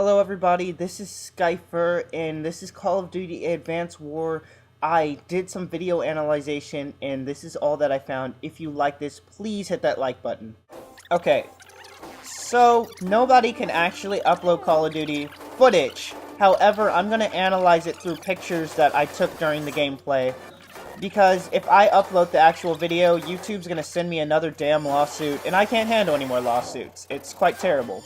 Hello everybody, this is Skyfer, and this is Call of Duty Advanced War. I did some video analyzation, and this is all that I found. If you like this, please hit that like button. Okay, so nobody can actually upload Call of Duty footage. However, I'm going to analyze it through pictures that I took during the gameplay. Because if I upload the actual video, YouTube's going to send me another damn lawsuit, and I can't handle any more lawsuits. It's quite terrible.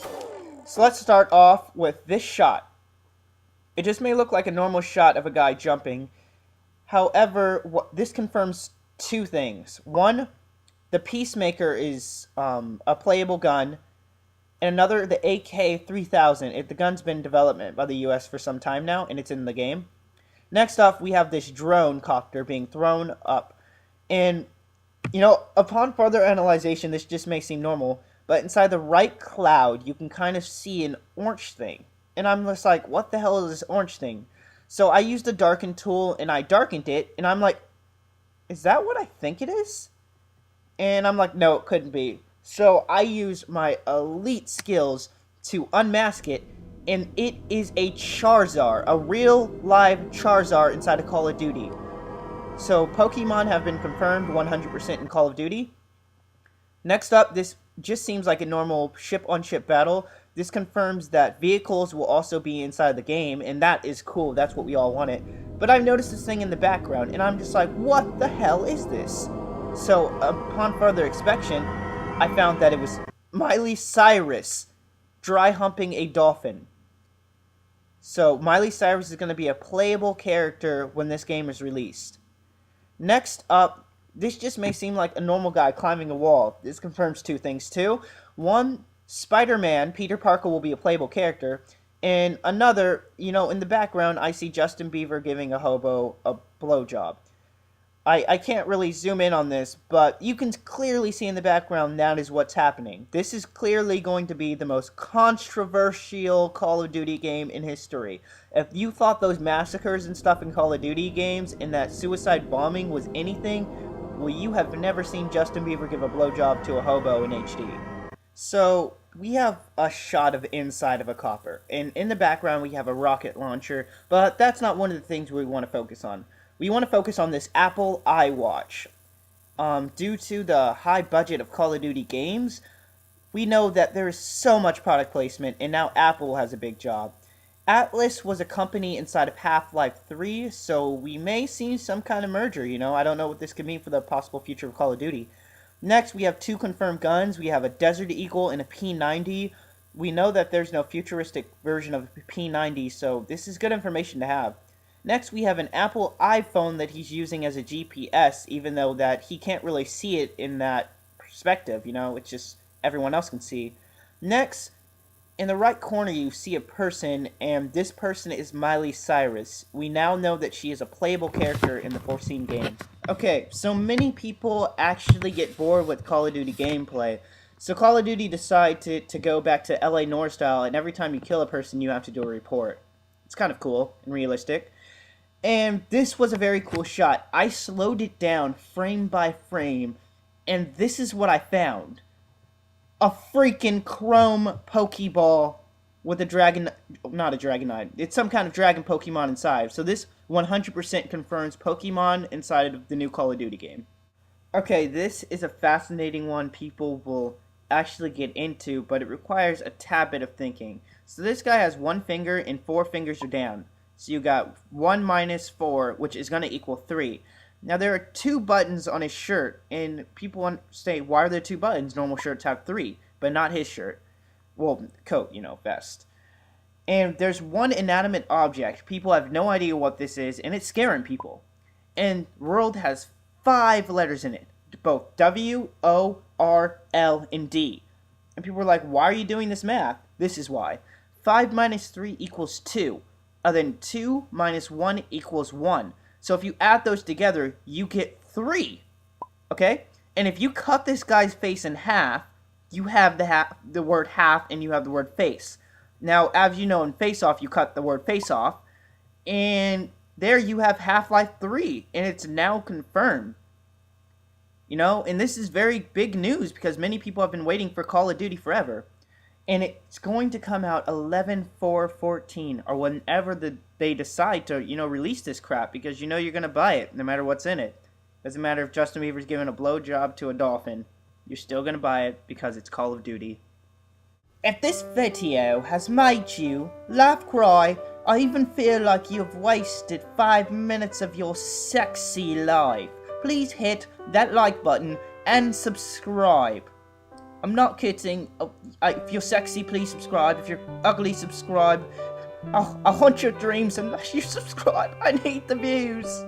So let's start off with this shot. It just may look like a normal shot of a guy jumping. However, this confirms two things. One, the Peacemaker is a playable gun. And another, the AK-3000. The gun's been in development by the US for some time now, and it's in the game. Next off, we have this drone copter being thrown up. And, upon further analyzation, this just may seem normal. But inside the right cloud, you can kind of see an orange thing. And I'm just like, what the hell is this orange thing? So I used the darken tool, and I darkened it, and I'm like, is that what I think it is? And I'm like, no, it couldn't be. So I used my elite skills to unmask it, and it is a Charizard, a real live Charizard inside of Call of Duty. So Pokemon have been confirmed 100% in Call of Duty. Next up, this just seems like a normal ship-on-ship battle. This confirms that vehicles will also be inside the game, and that is cool. That's what we all wanted. But I've noticed this thing in the background, and I'm just like, what the hell is this? So, upon further inspection, I found that it was Miley Cyrus dry humping a dolphin. So, Miley Cyrus is going to be a playable character when this game is released. Next up, this just may seem like a normal guy climbing a wall. This confirms two things too. One, Spider-Man, Peter Parker, will be a playable character. And another, in the background, I see Justin Bieber giving a hobo a blowjob. I can't really zoom in on this, but you can clearly see in the background that is what's happening. This is clearly going to be the most controversial Call of Duty game in history. If you thought those massacres and stuff in Call of Duty games and that suicide bombing was anything, well, you have never seen Justin Bieber give a blowjob to a hobo in HD. So, we have a shot of inside of a copper, and in the background we have a rocket launcher, but that's not one of the things we want to focus on. We want to focus on this Apple iWatch. Due to the high budget of Call of Duty games, we know that there is so much product placement, and now Apple has a big job. Atlas was a company inside of Half-Life 3, so we may see some kind of merger, I don't know what this could mean for the possible future of Call of Duty. Next, we have two confirmed guns. We have a Desert Eagle and a P90. We know that there's no futuristic version of the P90, so this is good information to have. Next, we have an Apple iPhone that he's using as a GPS, even though that he can't really see it in that perspective, it's just everyone else can see. Next, in the right corner you see a person, and this person is Miley Cyrus. We now know that she is a playable character in the foreseen game. Okay, so many people actually get bored with Call of Duty gameplay. So Call of Duty decided to go back to LA Noire style, and every time you kill a person you have to do a report. It's kind of cool and realistic. And this was a very cool shot. I slowed it down frame by frame, and this is what I found. A freaking chrome Pokeball with a dragon, not a Dragonite. It's some kind of dragon Pokemon inside. So this 100% confirms Pokemon inside of the new Call of Duty game. Okay, this is a fascinating one people will actually get into, but it requires a tad bit of thinking. So this guy has one finger and four fingers are down. So you got 1 minus 4, which is going to equal 3. Now, there are two buttons on his shirt, and people want to say, why are there two buttons? Normal shirts have 3, but not his shirt. Well, coat, vest. And there's one inanimate object. People have no idea what this is, and it's scaring people. And world has 5 letters in it, both W, O, R, L, and D. And people are like, why are you doing this math? This is why. 5 minus 3 equals 2. Then 2 minus 1 equals 1. So if you add those together, you get 3. Okay? And if you cut this guy's face in half, you have the word half and you have the word face. Now, as you know, in Face Off, you cut the word face off. And there you have Half-Life 3. And it's now confirmed. And this is very big news because many people have been waiting for Call of Duty forever. And it's going to come out 11/4/14, or whenever they decide to, release this crap, because you're going to buy it no matter what's in it. Doesn't matter if Justin Bieber's giving a blowjob to a dolphin. You're still going to buy it because it's Call of Duty. If this video has made you laugh, cry, or even feel like you've wasted 5 minutes of your sexy life, please hit that like button and subscribe. I'm not kidding. If you're sexy, please subscribe. If you're ugly, subscribe. I want your dreams unless you subscribe. I need the views.